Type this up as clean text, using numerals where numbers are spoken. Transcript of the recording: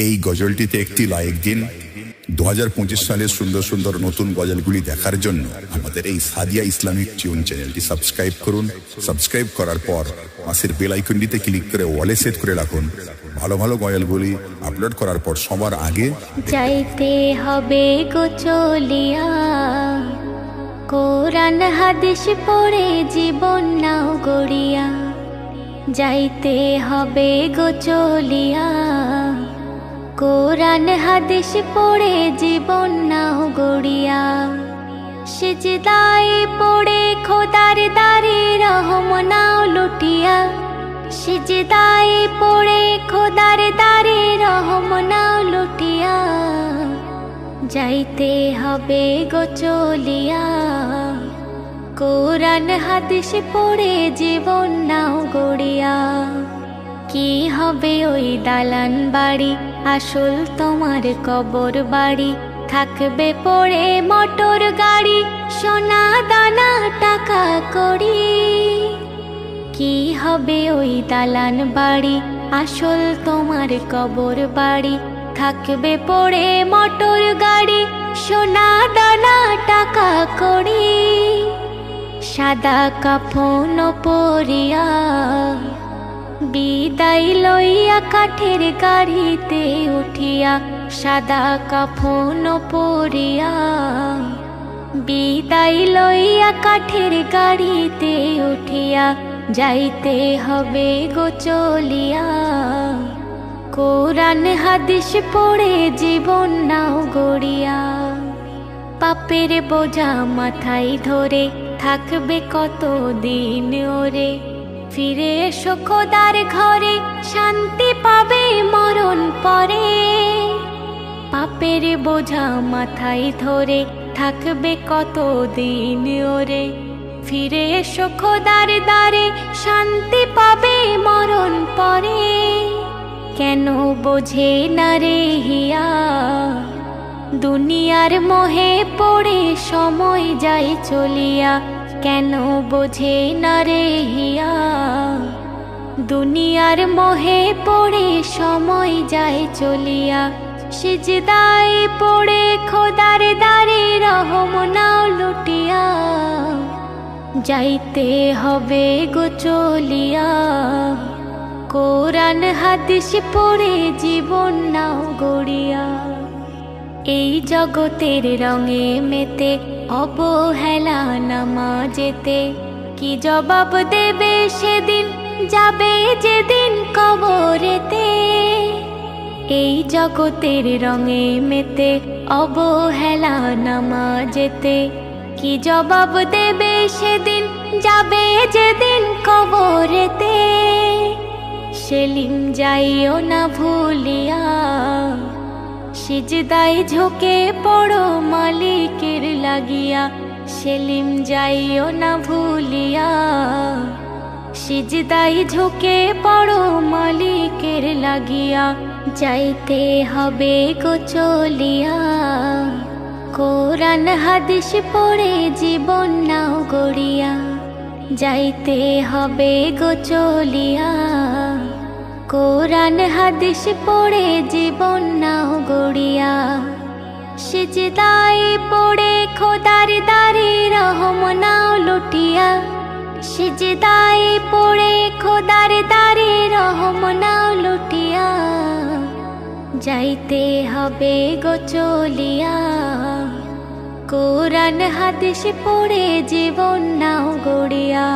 এই গজলটিতে একটি লাইক দিন। 2025 সালের সুন্দর সুন্দর নতুন গজলগুলি দেখার জন্য আমাদের এই সাদিয়া ইসলামিক টিউন চ্যানেলটি সাবস্ক্রাইব করুন। সাবস্ক্রাইব করার পর পাশের বেল আইকনটিতে ক্লিক করে ওয়ালে সেট করে রাখুন। ভালো ভালো গজলগুলি আপলোড করার পর সবার আগে যাইতে হবে গো চলিয়া, কোরআন হাদিস পড়ে জীবন নাও গড়িয়া। যাইতে হবে গো চলিয়া, কোরআন হাদিস পড়ে জীবন নাও গড়িয়া। সিজদায় পড়ে খোদার দারে রহম নাও লুটিয়া। সিজদায় পড়ে খোদার দারে রহম নাও লুটিয়া। যাইতে হবে গো চলিয়া, কোরআন হাদিস পড়ে জীবন নাও গড়িয়া। কি হবে ওই দালান বাড়ি, আসল তোমার কবর বাড়ি। থাকবে পড়ে মোটর গাড়ি, সোনা দানা টাকা কড়ি। কি হবে ওই দালান বাড়ি, আসল তোমার কবর বাড়ি। থাকবে পড়ে মোটর গাড়ি, সোনা দানা টাকা কড়ি। সাদা কাফন পরিয়া বিদায় লইয়া কাঠের গাড়িতে উঠিয়া। সাদা কাফন পরিয়া বিদায় লইয়া কাঠের গাড়িতে উঠিয়া। যাইতে হবে গো চলিয়া, কোরআন হাদিস পড়ে জীবন নাও গড়িয়া। পাপের বোঝা মাথায় ধরে থাকবে কত দিন ওরে। ফিরে এসো খোদার ঘরে, শান্তি পাবে মরণ পরে। পাপের বোঝা মাথায় ধরে থাকবে কত দিন ওরে। ফিরে এসো খোদার দ্বারে, শান্তি পাবে মরণ পরে। কেন বোঝে না রে হিয়া, দুনিয়ার মোহে পড়ে সময় যায় চলিয়া। কেন বোঝে না রে হিয়া, দুনিয়ার মোহে পড়ে সময় যায় চলিয়া। সিজদায় পড়ে খোদার দারে রহম নাও লুটিয়া। যাইতে হবে গো চলিয়া, কোরআন হাদিস পড়ে জীবন নাও গড়িয়া। এই জগতের রঙে মেতে অবহেলা নামাজেতে। কি জবাব দেবে সেদিন, যাবে যেদিন কবরেতে। এই জগতের রঙে মেতে অবহেলা নামাজেতে। কি জবাব দেবে সেদিন, যাবে যেদিন কবরেতে। সেলিম যাইও না ভুলিয়া, সিজদায় ঝুঁকে পড়ো মালিকের লাগিয়া। সেলিম যাইও না ভুলিয়া, সিজদায় ঝুঁকে পড়ো মালিকের লাগিয়া। যাইতে হবে গো চলিয়া, কোরআন হাদিস পড়ে জীবন নাও গড়িয়া। যাইতে হবে গো চলিয়া, কোরআন হাদিস পড়ে জীবন নাও গড়িয়া। সিজদায় পড়ে খোদার দারে রহম নাও লুটিয়া। সিজদায় পড়ে খোদার দারে রহম নাও লুটিয়া। যাইতে হবে গো চলিয়া, কোরআন হাদিস পড়ে জীবন নাও গড়িয়া।